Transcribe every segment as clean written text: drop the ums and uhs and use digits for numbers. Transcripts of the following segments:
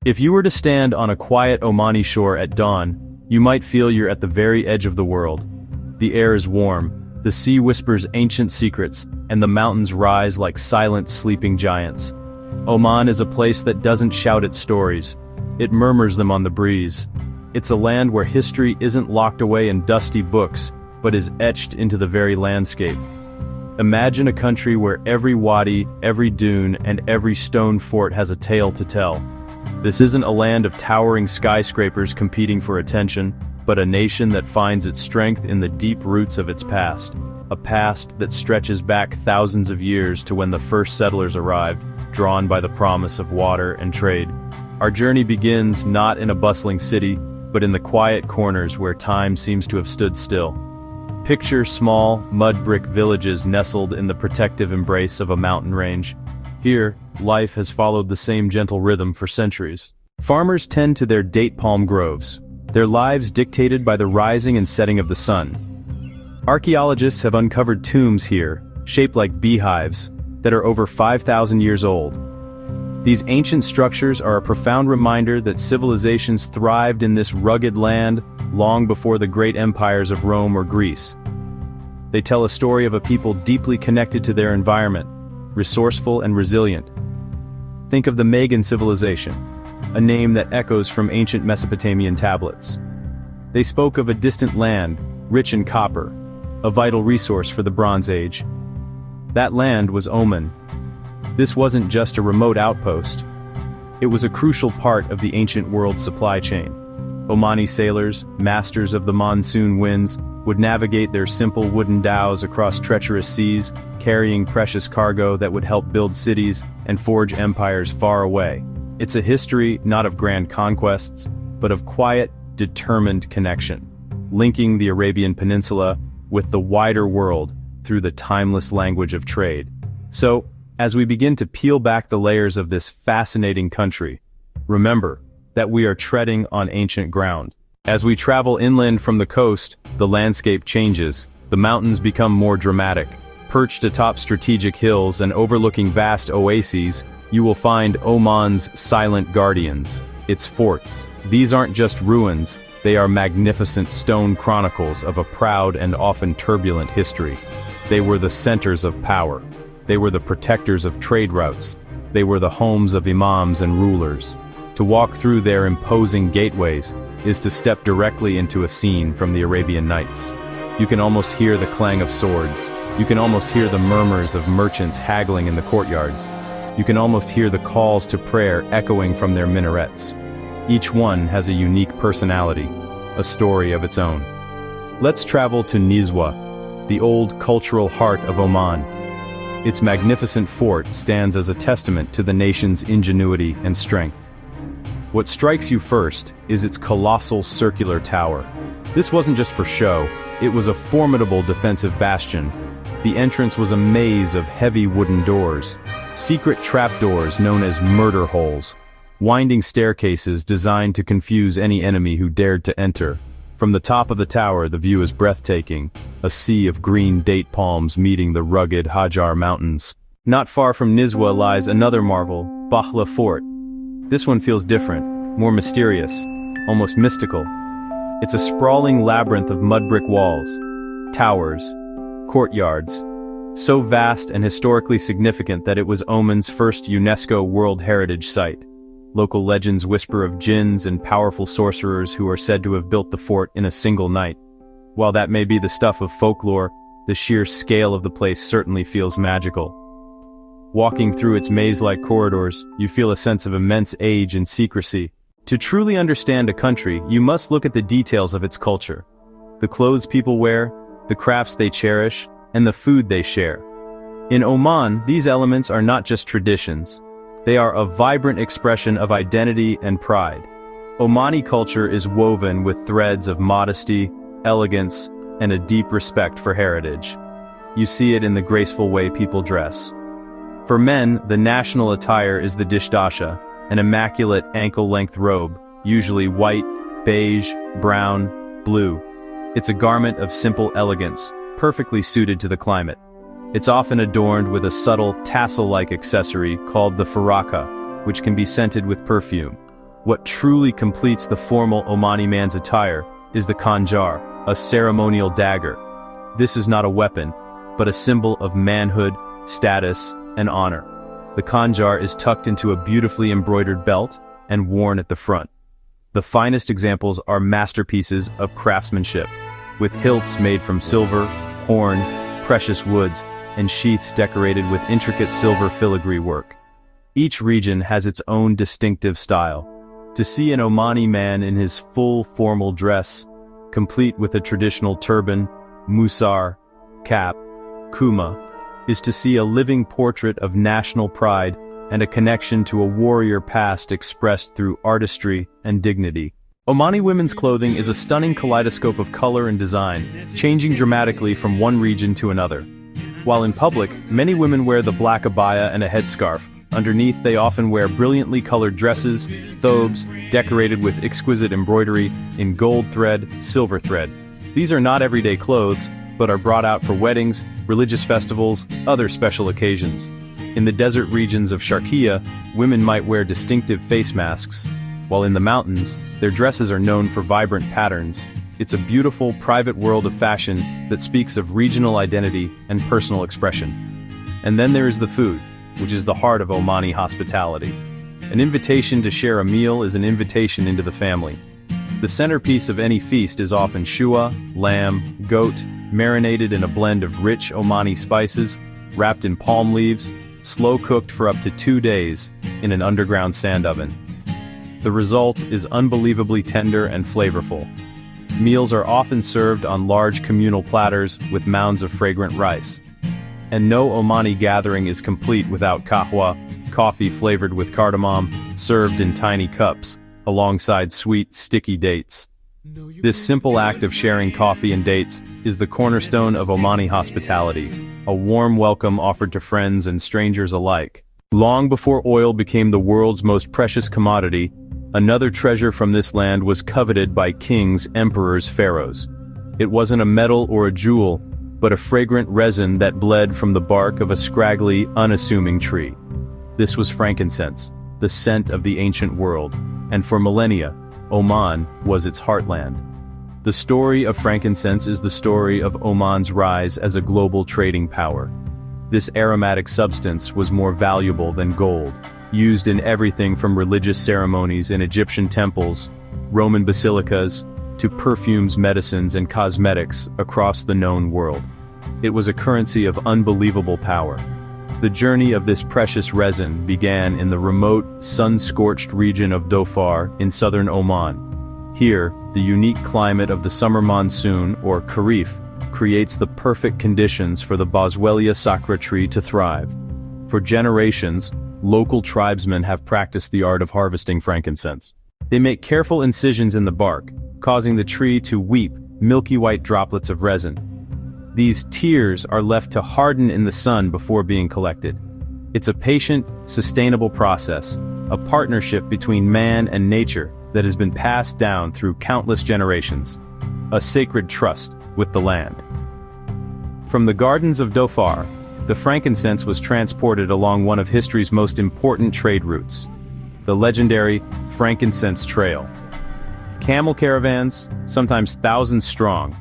If you were to stand on a quiet Omani shore at dawn, you might feel you're at the very edge of the world. The air is warm, the sea whispers ancient secrets, and the mountains rise like silent sleeping giants. Oman is a place that doesn't shout its stories. It murmurs them on the breeze. It's a land where history isn't locked away in dusty books, but is etched into the very landscape. Imagine a country where every wadi, every dune, and every stone fort has a tale to tell. This isn't a land of towering skyscrapers competing for attention, but a nation that finds its strength in the deep roots of its past. A past that stretches back thousands of years to when the first settlers arrived, drawn by the promise of water and trade. Our journey begins not in a bustling city, but in the quiet corners where time seems to have stood still. Picture small, mud-brick villages nestled in the protective embrace of a mountain range. Here, life has followed the same gentle rhythm for centuries. Farmers tend to their date palm groves, their lives dictated by the rising and setting of the sun. Archaeologists have uncovered tombs here, shaped like beehives, that are over 5,000 years old. These ancient structures are a profound reminder that civilizations thrived in this rugged land long before the great empires of Rome or Greece. They tell a story of a people deeply connected to their environment, resourceful and resilient. Think of the Magan civilization, a name that echoes from ancient Mesopotamian tablets. They spoke of a distant land, rich in copper, a vital resource for the Bronze Age. That land was Oman. This wasn't just a remote outpost. It was a crucial part of the ancient world's supply chain. Omani sailors, masters of the monsoon winds, would navigate their simple wooden dhows across treacherous seas, carrying precious cargo that would help build cities and forge empires far away. It's a history not of grand conquests, but of quiet, determined connection, linking the Arabian Peninsula with the wider world through the timeless language of trade. So, as we begin to peel back the layers of this fascinating country, remember that we are treading on ancient ground. As we travel inland from the coast, the landscape changes. The mountains become more dramatic. Perched atop strategic hills and overlooking vast oases, you will find Oman's silent guardians, its forts. These aren't just ruins, they are magnificent stone chronicles of a proud and often turbulent history. They were the centers of power. They were the protectors of trade routes. They were the homes of imams and rulers. To walk through their imposing gateways is to step directly into a scene from the Arabian Nights. You can almost hear the clang of swords. You can almost hear the murmurs of merchants haggling in the courtyards. You can almost hear the calls to prayer echoing from their minarets. Each one has a unique personality, a story of its own. Let's travel to Nizwa, the old cultural heart of Oman. Its magnificent fort stands as a testament to the nation's ingenuity and strength. What strikes you first is its colossal circular tower. This wasn't just for show, it was a formidable defensive bastion. The entrance was a maze of heavy wooden doors, secret trapdoors known as murder holes, winding staircases designed to confuse any enemy who dared to enter. From the top of the tower, the view is breathtaking, a sea of green date palms meeting the rugged Hajar Mountains. Not far from Nizwa lies another marvel, Bakhla Fort. This one feels different, more mysterious, almost mystical. It's a sprawling labyrinth of mud-brick walls, towers, courtyards, so vast and historically significant that it was Oman's first UNESCO World Heritage Site. Local legends whisper of jinns and powerful sorcerers who are said to have built the fort in a single night. While that may be the stuff of folklore, the sheer scale of the place certainly feels magical. Walking through its maze-like corridors, you feel a sense of immense age and secrecy. To truly understand a country, you must look at the details of its culture. The clothes people wear, the crafts they cherish, and the food they share. In Oman, these elements are not just traditions. They are a vibrant expression of identity and pride. Omani culture is woven with threads of modesty, elegance, and a deep respect for heritage. You see it in the graceful way people dress. For men, the national attire is the dishdasha, an immaculate ankle-length robe, usually white, beige, brown, blue. It's a garment of simple elegance, perfectly suited to the climate. It's often adorned with a subtle tassel-like accessory called the faraka, which can be scented with perfume. What truly completes the formal Omani man's attire is the khanjar, a ceremonial dagger. This is not a weapon, but a symbol of manhood, status, and honor. The khanjar is tucked into a beautifully embroidered belt and worn at the front. The finest examples are masterpieces of craftsmanship, with hilts made from silver, horn, precious woods, and sheaths decorated with intricate silver filigree work. Each region has its own distinctive style. To see an Omani man in his full formal dress, complete with a traditional turban, musar, cap, kuma, is to see a living portrait of national pride and a connection to a warrior past expressed through artistry and dignity. Omani women's clothing is a stunning kaleidoscope of color and design, changing dramatically from one region to another. While in public, many women wear the black abaya and a headscarf. Underneath, they often wear brilliantly colored dresses, thobes, decorated with exquisite embroidery in gold thread, silver thread. These are not everyday clothes, but are brought out for weddings, religious festivals, other special occasions. In the desert regions of Sharqiya, women might wear distinctive face masks, while in the mountains, their dresses are known for vibrant patterns. It's a beautiful, private world of fashion that speaks of regional identity and personal expression. And then there is the food, which is the heart of Omani hospitality. An invitation to share a meal is an invitation into the family. The centerpiece of any feast is often shua, lamb, goat, marinated in a blend of rich Omani spices, wrapped in palm leaves, slow-cooked for up to 2 days in an underground sand oven. The result is unbelievably tender and flavorful. Meals are often served on large communal platters with mounds of fragrant rice. And no Omani gathering is complete without kahwa, coffee flavored with cardamom, served in tiny cups, alongside sweet, sticky dates. This simple act of sharing coffee and dates is the cornerstone of Omani hospitality, a warm welcome offered to friends and strangers alike. Long before oil became the world's most precious commodity, another treasure from this land was coveted by kings, emperors, pharaohs. It wasn't a metal or a jewel, but a fragrant resin that bled from the bark of a scraggly, unassuming tree. This was frankincense, the scent of the ancient world, and for millennia, Oman was its heartland. The story of frankincense is the story of Oman's rise as a global trading power. This aromatic substance was more valuable than gold, used in everything from religious ceremonies in Egyptian temples, Roman basilicas, to perfumes, medicines, and cosmetics across the known world. It was a currency of unbelievable power. The journey of this precious resin began in the remote, sun-scorched region of Dhofar in southern Oman. Here, the unique climate of the summer monsoon, or kharif, creates the perfect conditions for the Boswellia sacra tree to thrive. For generations, local tribesmen have practiced the art of harvesting frankincense. They make careful incisions in the bark, causing the tree to weep milky white droplets of resin. These tears are left to harden in the sun before being collected. It's a patient, sustainable process, a partnership between man and nature that has been passed down through countless generations, a sacred trust with the land. From the gardens of Dhofar, the frankincense was transported along one of history's most important trade routes, the legendary Frankincense Trail. Camel caravans, sometimes thousands strong,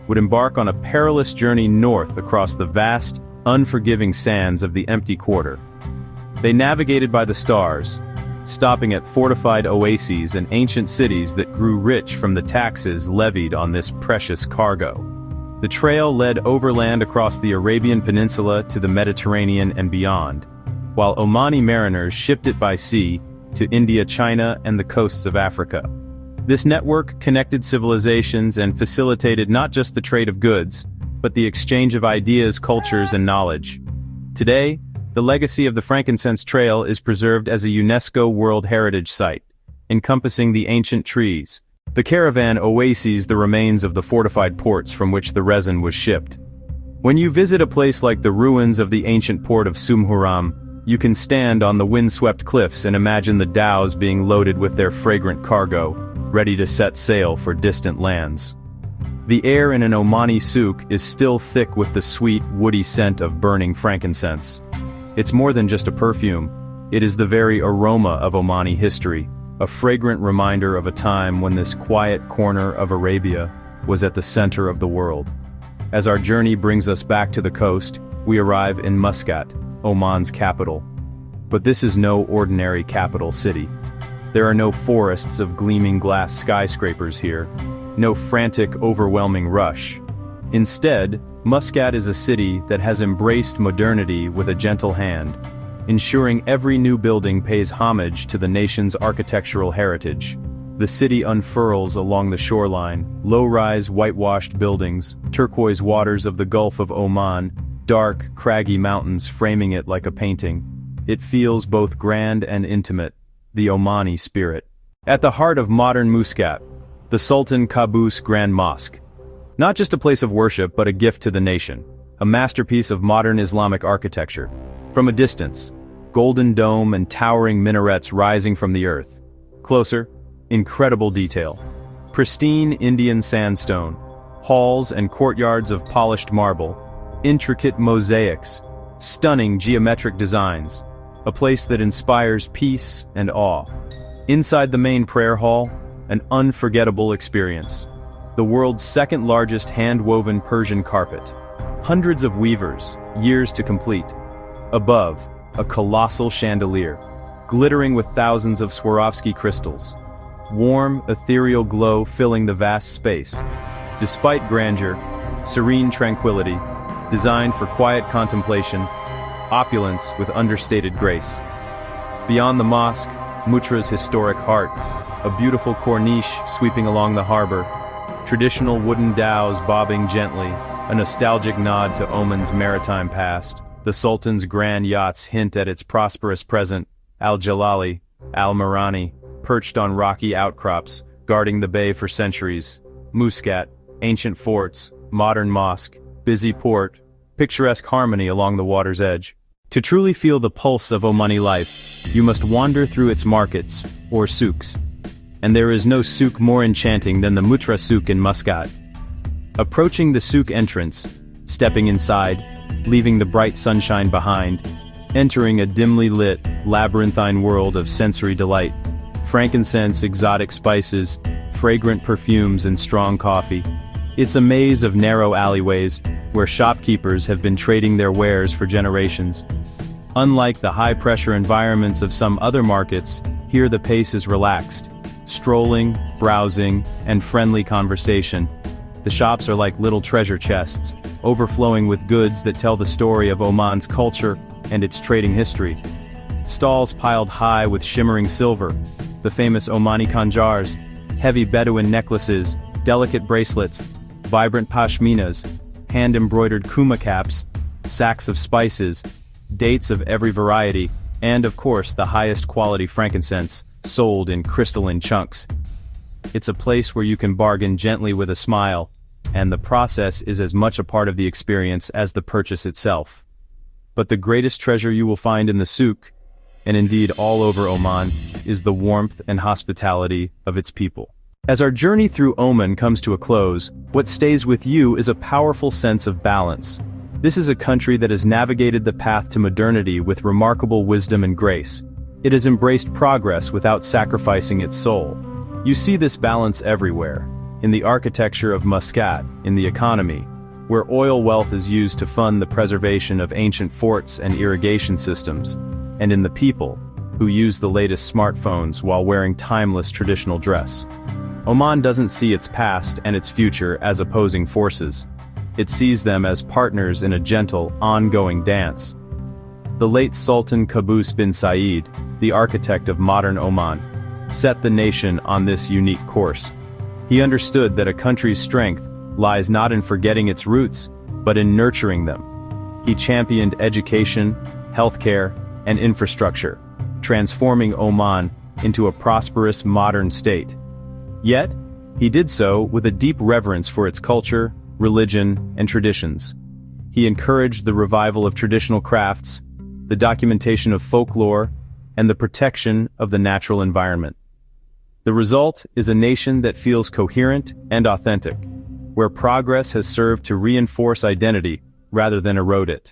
would embark on a perilous journey north across the vast, unforgiving sands of the empty quarter. They navigated by the stars, stopping at fortified oases and ancient cities that grew rich from the taxes levied on this precious cargo. The trail led overland across the Arabian Peninsula to the Mediterranean and beyond, while Omani mariners shipped it by sea to India, China, and the coasts of Africa. This network connected civilizations and facilitated not just the trade of goods, but the exchange of ideas, cultures, and knowledge. Today, the legacy of the Frankincense Trail is preserved as a UNESCO World Heritage Site, encompassing the ancient trees. The caravan oases the remains of the fortified ports from which the resin was shipped. When you visit a place like the ruins of the ancient port of Sumhuram, you can stand on the windswept cliffs and imagine the dhows being loaded with their fragrant cargo, ready to set sail for distant lands. The air in an Omani souk is still thick with the sweet, woody scent of burning frankincense. It's more than just a perfume, it is the very aroma of Omani history, a fragrant reminder of a time when this quiet corner of Arabia was at the center of the world. As our journey brings us back to the coast, we arrive in Muscat, Oman's capital. But this is no ordinary capital city. There are no forests of gleaming glass skyscrapers here, no frantic, overwhelming rush. Instead, Muscat is a city that has embraced modernity with a gentle hand, ensuring every new building pays homage to the nation's architectural heritage. The city unfurls along the shoreline, low-rise whitewashed buildings, turquoise waters of the Gulf of Oman, dark, craggy mountains framing it like a painting. It feels both grand and intimate, the Omani spirit. At the heart of modern Muscat, the Sultan Qaboos Grand Mosque. Not just a place of worship but a gift to the nation, a masterpiece of modern Islamic architecture. From a distance, golden dome and towering minarets rising from the earth. Closer, incredible detail. Pristine Indian sandstone, halls and courtyards of polished marble, intricate mosaics, stunning geometric designs, a place that inspires peace and awe. Inside the main prayer hall, an unforgettable experience. The world's second largest hand-woven Persian carpet. Hundreds of weavers, years to complete. Above, a colossal chandelier, glittering with thousands of Swarovski crystals. Warm, ethereal glow filling the vast space. Despite grandeur, serene tranquility, designed for quiet contemplation, opulence with understated grace. Beyond the mosque, Mutra's historic heart, a beautiful corniche sweeping along the harbor, traditional wooden dhows bobbing gently, a nostalgic nod to Oman's maritime past. The Sultan's grand yachts hint at its prosperous present, Al-Jalali, Al-Marani, perched on rocky outcrops, guarding the bay for centuries. Muscat, ancient forts, modern mosque, busy port, picturesque harmony along the water's edge. To truly feel the pulse of Omani life, you must wander through its markets, or souks. And there is no souk more enchanting than the Mutra souk in Muscat. Approaching the souk entrance, stepping inside, leaving the bright sunshine behind, entering a dimly lit, labyrinthine world of sensory delight. Frankincense, exotic spices, fragrant perfumes and strong coffee. It's a maze of narrow alleyways, where shopkeepers have been trading their wares for generations. Unlike the high-pressure environments of some other markets, here the pace is relaxed. Strolling, browsing, and friendly conversation. The shops are like little treasure chests, overflowing with goods that tell the story of Oman's culture and its trading history. Stalls piled high with shimmering silver, the famous Omani khanjars, heavy Bedouin necklaces, delicate bracelets, vibrant pashminas, hand-embroidered kuma caps, sacks of spices, dates of every variety, and of course the highest quality frankincense, sold in crystalline chunks. It's a place where you can bargain gently with a smile, and the process is as much a part of the experience as the purchase itself. But the greatest treasure you will find in the souk, and indeed all over Oman, is the warmth and hospitality of its people. As our journey through Oman comes to a close, what stays with you is a powerful sense of balance. This is a country that has navigated the path to modernity with remarkable wisdom and grace. It has embraced progress without sacrificing its soul. You see this balance everywhere. In the architecture of Muscat, in the economy, where oil wealth is used to fund the preservation of ancient forts and irrigation systems, and in the people, who use the latest smartphones while wearing timeless traditional dress. Oman doesn't see its past and its future as opposing forces. It sees them as partners in a gentle, ongoing dance. The late Sultan Qaboos bin Said, the architect of modern Oman, set the nation on this unique course. He understood that a country's strength lies not in forgetting its roots, but in nurturing them. He championed education, healthcare, and infrastructure, transforming Oman into a prosperous modern state. Yet, he did so with a deep reverence for its culture, religion, and traditions. He encouraged the revival of traditional crafts, the documentation of folklore, and the protection of the natural environment. The result is a nation that feels coherent and authentic, where progress has served to reinforce identity rather than erode it.